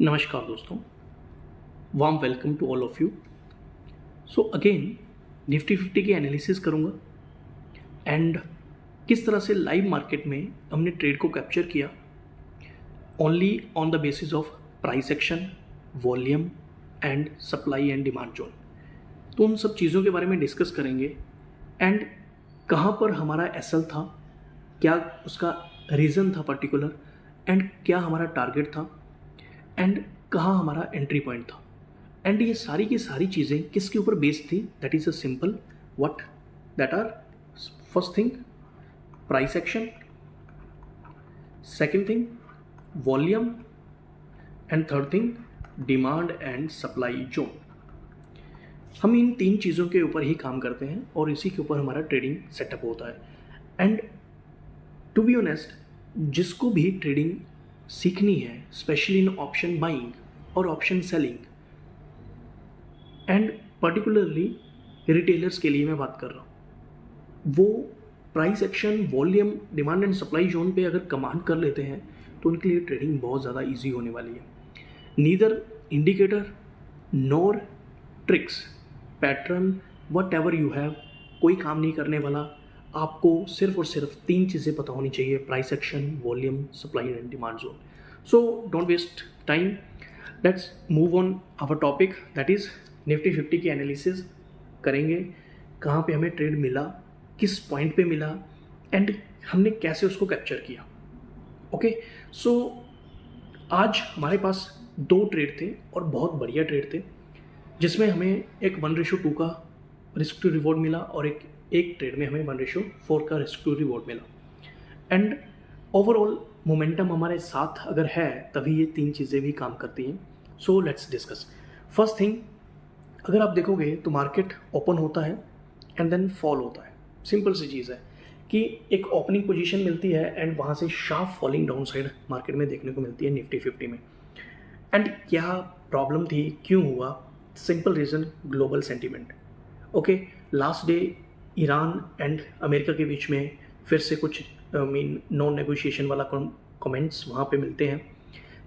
नमस्कार दोस्तों, warm welcome to all of you. So again Nifty 50 की एनालिसिस करूँगा एंड किस तरह से लाइव मार्केट में हमने ट्रेड को कैप्चर किया only on the basis of price action, volume and supply and demand zone. तो उन सब चीज़ों के बारे में डिस्कस करेंगे एंड कहाँ पर हमारा एसएल था, क्या उसका रीज़न था पर्टिकुलर, एंड क्या हमारा टारगेट था एंड कहाँ हमारा एंट्री पॉइंट था। एंड ये सारी की सारी चीज़ें किसके ऊपर बेस्ड थी? That is a simple what that are first thing price action, second thing volume and third thing demand and supply zone. हम इन तीन चीज़ों के ऊपर ही काम करते हैं और इसी के ऊपर हमारा ट्रेडिंग सेटअप होता है। एंड टू बी ऑनेस्ट, जिसको भी ट्रेडिंग सीखनी है, स्पेशली इन ऑप्शन बाइंग और option selling and particularly retailers के लिए मैं बात कर रहा हूँ, वो price action, volume, demand and supply zone पे अगर कमांड कर लेते हैं तो उनके लिए ट्रेडिंग बहुत ज़्यादा इजी होने वाली है। Neither indicator nor tricks, pattern, what ever you have, कोई काम नहीं करने वाला। आपको सिर्फ और सिर्फ तीन चीज़ें पता होनी चाहिए: price action, volume, supply and demand zone. So don't waste time, let's move on our topic, that is Nifty 50 की एनालिसिस करेंगे। कहाँ पे हमें ट्रेड मिला, किस पॉइंट पे मिला एंड हमने कैसे उसको कैप्चर किया। ओके, सो आज हमारे पास दो ट्रेड थे और बहुत बढ़िया ट्रेड थे, जिसमें हमें एक 1:2 का रिस्क टू रिवॉर्ड मिला और एक ट्रेड में हमें 1:4 का रिस्क टू रिवॉर्ड मिला। एंड ओवरऑल मोमेंटम हमारे साथ अगर है तभी ये तीन चीज़ें भी काम करती हैं। So let's discuss. First thing, अगर आप देखोगे तो मार्केट ओपन होता है एंड देन फॉल होता है। सिंपल सी चीज़ है कि एक ओपनिंग पोजीशन मिलती है एंड वहाँ से sharp falling down side market में देखने को मिलती है निफ्टी 50 में। एंड क्या प्रॉब्लम थी, क्यों हुआ? Simple reason, global sentiment. Okay, last day Iran and America के बीच में फिर से कुछ नॉन नेगोशिएशन वाला कमेंट्स वहाँ पे मिलते हैं,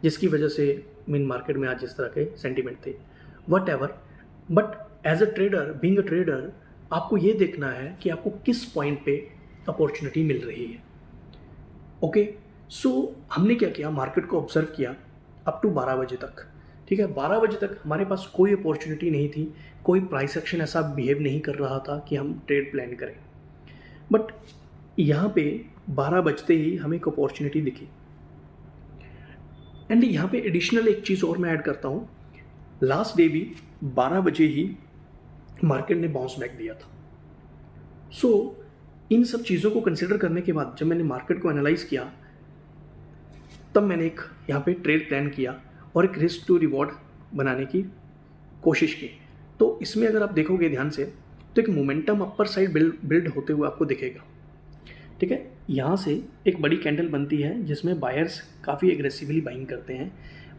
जिसकी वजह से मार्केट में आज इस तरह के सेंटीमेंट थे। Whatever, but as a trader, being a trader, आपको ये देखना है कि आपको किस पॉइंट पे अपॉर्चुनिटी मिल रही है। ओके, सो हमने क्या किया, मार्केट को ऑब्जर्व किया अप टू 12 बजे तक। ठीक है, 12 बजे तक हमारे पास कोई अपॉर्चुनिटी नहीं थी, कोई प्राइस एक्शन ऐसा बिहेव नहीं कर रहा था कि हम ट्रेड प्लान करें। बट यहाँ पे 12 बजते ही हमें एक अपॉर्चुनिटी दिखी। एंड यहाँ पे एडिशनल एक चीज़ और मैं ऐड करता हूँ, लास्ट डे भी 12 बजे ही मार्केट ने बाउंस बैक दिया था। सो इन सब चीज़ों को कंसिडर करने के बाद जब मैंने मार्केट को एनालाइज किया, तब मैंने एक यहाँ पे ट्रेड प्लान किया और एक रिस्क टू रिवॉर्ड बनाने की कोशिश की। तो इसमें अगर आप देखोगे ध्यान से तो एक मोमेंटम अपर साइड बिल्ड होते हुए आपको दिखेगा। ठीक है, यहाँ से एक बड़ी कैंडल बनती है जिसमें बायर्स काफ़ी एग्रेसिवली बाइंग करते हैं,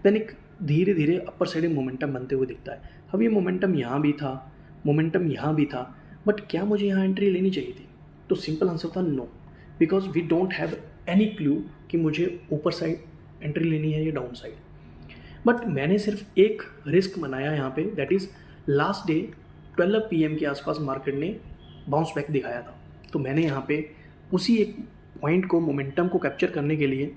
देन एक धीरे धीरे अपर साइड में मोमेंटम बनते हुए दिखता है। अब ये मोमेंटम यहाँ भी था, मोमेंटम यहाँ भी था, बट क्या मुझे यहाँ एंट्री लेनी चाहिए थी? तो सिंपल आंसर था no, because we don't have any clue कि मुझे ऊपर साइड एंट्री लेनी है या डाउन साइड। बट मैंने सिर्फ एक रिस्क बनाया यहाँ पे, that is last day 12 PM के आसपास मार्केट ने बाउंस बैक दिखाया था। तो मैंने यहाँ पे उसी एक पॉइंट को, मोमेंटम को कैप्चर करने के लिए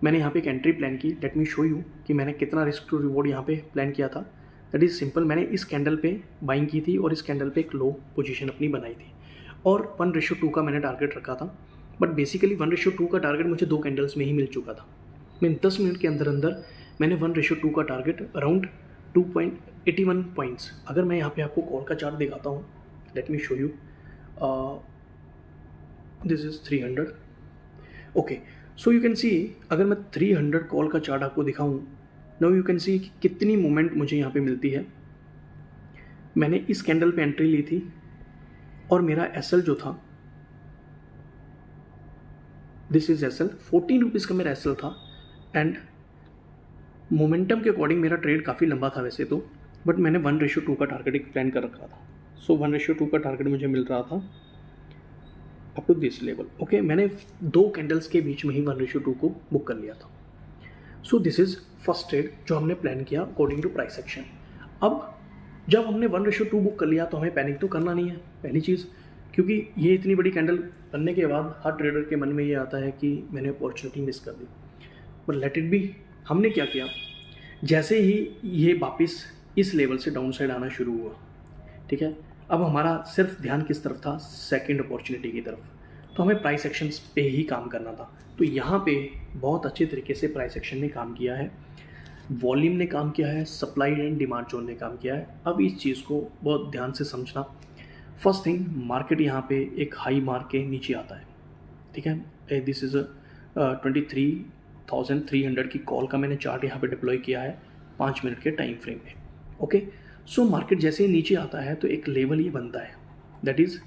मैंने यहाँ पे एक एंट्री प्लान की। लेट मी शो यू कि मैंने कितना रिस्क टू रिवॉर्ड यहाँ पे प्लान किया था। दैट इज़ सिंपल, मैंने इस कैंडल पे बाइंग की थी और इस कैंडल पे एक लो पोजीशन अपनी बनाई थी और 1:2 का मैंने टारगेट रखा था। बट बेसिकली 1:2 का टारगेट मुझे 2 कैंडल्स में ही मिल चुका था। मैं 10 मिनट के अंदर अंदर मैंने 1:2 का टारगेट अराउंड 2.81 पॉइंट्स। अगर मैं यहाँ पे आपको कॉल का चार्ट दिखाता हूँ, let me show you, this is 300। Okay, so you can see, अगर मैं 300 कॉल का चार्ट आपको दिखाऊँ, नाउ यू कैन सी कितनी मूवमेंट मुझे यहाँ पे मिलती है। मैंने इस कैंडल पे एंट्री ली थी और मेरा एसएल जो था, दिस इज एसएल, 14 रुपीज़ का मेरा एसएल था। एंड मोमेंटम के अकॉर्डिंग मेरा ट्रेड काफ़ी लंबा था वैसे तो, बट मैंने 1:2 का टारगेट एक प्लान कर रखा था। सो 1:2 का टारगेट मुझे मिल रहा था up to this level. Okay, मैंने 2 कैंडल्स के बीच में ही 1:2 को बुक कर लिया था। So this is first trade जो हमने प्लान किया अकॉर्डिंग टू प्राइस एक्शन। अब जब हमने 1:2 बुक कर लिया तो हमें पैनिक तो करना नहीं है पहली चीज़, क्योंकि ये इतनी बड़ी कैंडल बनने के बाद हर ट्रेडर के मन में ये आता है कि मैंने अपॉर्चुनिटी मिस कर दी, बट लेट इट बी। हमने क्या किया, जैसे ही ये वापस इस लेवल से डाउन साइड आना शुरू हुआ, ठीक है, अब हमारा सिर्फ ध्यान किस तरफ था, सेकंड अपॉर्चुनिटी की तरफ। तो हमें प्राइस एक्शंस पे ही काम करना था। तो यहाँ पे बहुत अच्छे तरीके से प्राइस एक्शन ने काम किया है, वॉल्यूम ने काम किया है, सप्लाई एंड डिमांड जोन ने काम किया है। अब इस चीज़ को बहुत ध्यान से समझना। फर्स्ट थिंग, मार्केट यहाँ पे एक हाई मार्क के नीचे आता है, ठीक है। दिस इज़ 23,300 की कॉल का मैंने चार्ट यहाँ पे डिप्लॉय किया है 5 मिनट के टाइम फ्रेम में। ओके, सो मार्केट जैसे ही नीचे आता है तो एक लेवल ये बनता है, दैट इज़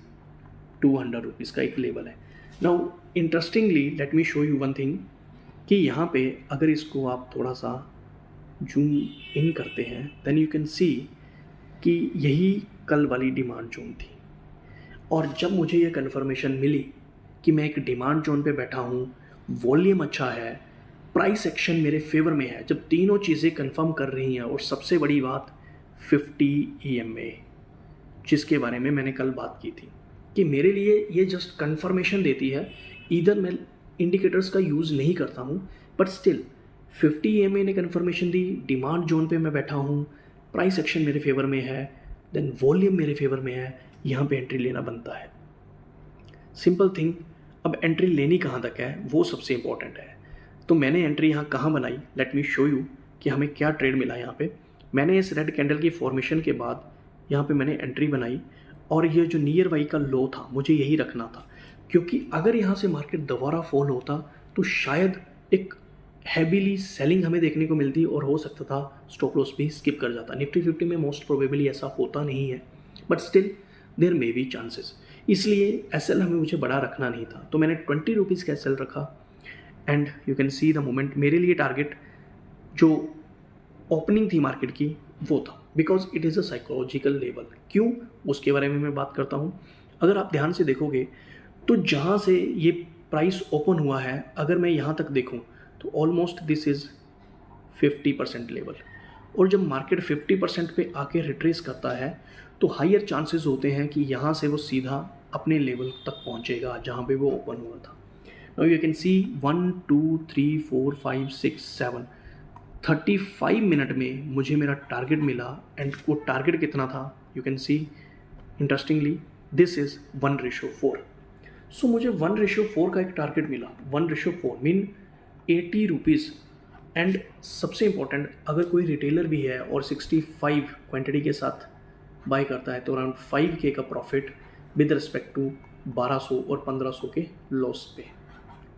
200 रुपीज़ का एक लेवल है। Now interestingly let me show you one thing कि यहाँ पे अगर इसको आप थोड़ा सा जूम इन करते हैं देन यू कैन सी कि यही कल वाली डिमांड जोन थी। और जब मुझे ये कन्फर्मेशन मिली कि मैं एक डिमांड जोन पे बैठा हूँ, वॉल्यूम अच्छा है, प्राइस एक्शन मेरे फेवर में है, जब तीनों चीज़ें कंफर्म कर रही हैं, और सबसे बड़ी बात 50 EMA जिसके बारे में मैंने कल बात की थी कि मेरे लिए ये जस्ट कंफर्मेशन देती है। इधर मैं इंडिकेटर्स का यूज़ नहीं करता हूँ, बट स्टिल 50 EMA ने कंफर्मेशन दी, डिमांड जोन पे मैं बैठा हूँ, प्राइस एक्शन मेरे फेवर में है, देन वॉल्यूम मेरे फेवर में है, यहाँ पे एंट्री लेना बनता है। Simple thing. अब एंट्री लेनी कहाँ तक है वो सबसे इंपॉर्टेंट है। तो मैंने एंट्री यहाँ कहाँ बनाई, लेट मी शो यू कि हमें क्या ट्रेड मिला। यहाँ पे मैंने इस रेड कैंडल की फॉर्मेशन के बाद यहाँ पे मैंने एंट्री बनाई, और ये जो नियर वाई का लो था मुझे यही रखना था, क्योंकि अगर यहाँ से मार्केट दोबारा फॉल होता तो शायद एक हैवीली सेलिंग हमें देखने को मिलती और हो सकता था स्टॉप लॉस भी स्किप कर जाता। निफ्टी 50 में मोस्ट प्रोबेबली ऐसा होता नहीं है, but still there may be chances. इसलिए एसएल हमें मुझे बड़ा रखना नहीं था, तो मैंने 20 रुपीज़ का एसएल रखा। And you can see the moment, मेरे लिए टारगेट जो ओपनिंग थी मार्केट की वो था, because it is a psychological level. क्यों, उसके बारे में मैं बात करता हूँ। अगर आप ध्यान से देखोगे तो जहाँ से ये प्राइस ओपन हुआ है, अगर मैं यहाँ तक देखूँ तो ऑलमोस्ट दिस इज़ 50% लेवल, और जब मार्केट 50% पे आके रिट्रेस करता है तो हायर चांसेस होते हैं कि यहाँ से वो सीधा अपने लेवल तक पहुँचेगा जहाँ पे वो ओपन हुआ था। Now you can see 1 2 3 4 5 6 7 35 minute में मुझे मेरा टारगेट मिला। एंड वो टारगेट कितना था, you can see interestingly this is 1:4। सो मुझे 1:4 का एक टारगेट मिला। 1:4 मीन 80 रुपीज़। एंड सबसे इम्पॉर्टेंट, अगर कोई रिटेलर भी है और 65 क्वांटिटी के साथ बाय करता है तो अराउंड 5K का प्रॉफिट विद रिस्पेक्ट टू 1200 और 1500 के लॉस पे,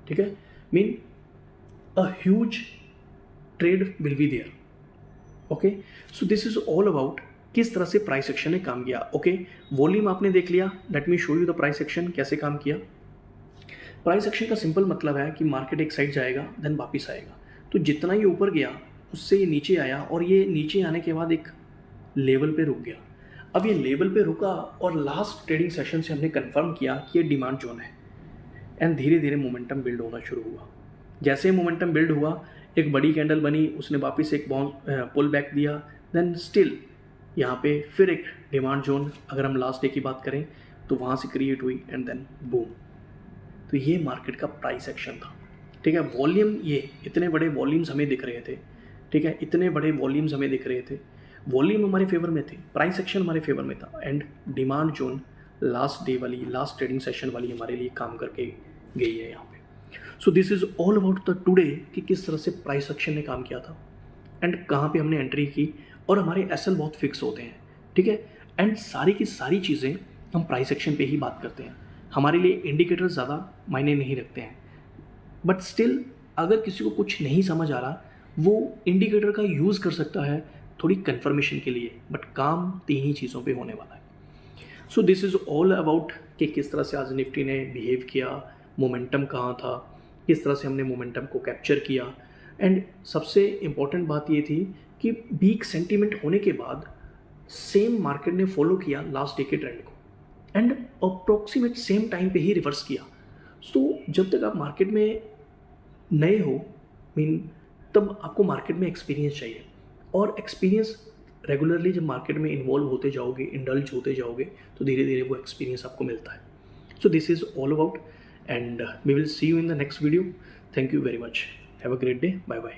ठीक है। Mean a huge trade will be there. Okay, so this is all about किस तरह से प्राइस एक्शन ने काम किया। ओके, वॉल्यूम आपने देख लिया, let me show you the price action कैसे काम किया। प्राइस एक्शन का सिंपल मतलब है कि मार्केट एक साइड जाएगा देन वापस आएगा, तो जितना ये ऊपर गया उससे ये नीचे आया, और ये नीचे आने के बाद एक लेवल पे रुक गया। अब ये लेवल पे रुका और लास्ट ट्रेडिंग सेशन से हमने कंफर्म किया कि ये डिमांड जोन है, एंड धीरे धीरे मोमेंटम बिल्ड होना शुरू हुआ। जैसे मोमेंटम बिल्ड हुआ, एक बड़ी कैंडल बनी, उसने वापस एक पुल बैक दिया, देन स्टिल यहाँ पे फिर एक डिमांड जोन, अगर हम लास्ट डे की बात करें तो वहाँ से क्रिएट हुई, एंड देन बूम। तो ये मार्केट का प्राइस एक्शन था, ठीक है। वॉल्यूम, ये इतने बड़े वॉल्यूम्स हमें दिख रहे थे, ठीक है, इतने बड़े वॉल्यूम्स हमें दिख रहे थे, वॉल्यूम हमारे फेवर में थे, प्राइस एक्शन हमारे फेवर में था, and demand zone last day वाली, लास्ट ट्रेडिंग सेशन वाली हमारे लिए काम करके गई है यहाँ पे। So this is all about the today कि किस तरह से प्राइस एक्शन ने काम किया था एंड कहाँ पे हमने एंट्री की, और हमारे एसएल बहुत फिक्स होते हैं, ठीक है। एंड सारी की सारी चीज़ें हम प्राइस एक्शन पे ही बात करते हैं, हमारे लिए इंडिकेटर ज़्यादा मायने नहीं रखते हैं। बट स्टिल अगर किसी को कुछ नहीं समझ आ रहा, वो इंडिकेटर का यूज़ कर सकता है थोड़ी कंफर्मेशन के लिए, बट काम तीन ही चीज़ों पे होने वाला है। So this is all about कि किस तरह से आज निफ्टी ने बिहेव किया, मोमेंटम कहाँ था, किस तरह से हमने मोमेंटम को कैप्चर किया। एंड सबसे इम्पॉर्टेंट बात ये थी कि वीक सेंटीमेंट होने के बाद सेम मार्केट ने फॉलो किया लास्ट डे के ट्रेंड को, एंड अप्रोक्सीमेट सेम टाइम पे ही रिवर्स किया। सो जब तक आप मार्केट में नए हो, मीन तब आपको मार्केट में एक्सपीरियंस चाहिए, और एक्सपीरियंस रेगुलरली जब मार्केट में इन्वॉल्व होते जाओगे, इंडल्ज होते जाओगे, तो धीरे धीरे वो एक्सपीरियंस आपको मिलता है. So this is all about, and we will see you in the next video. Thank you very much. Have a great day. Bye bye.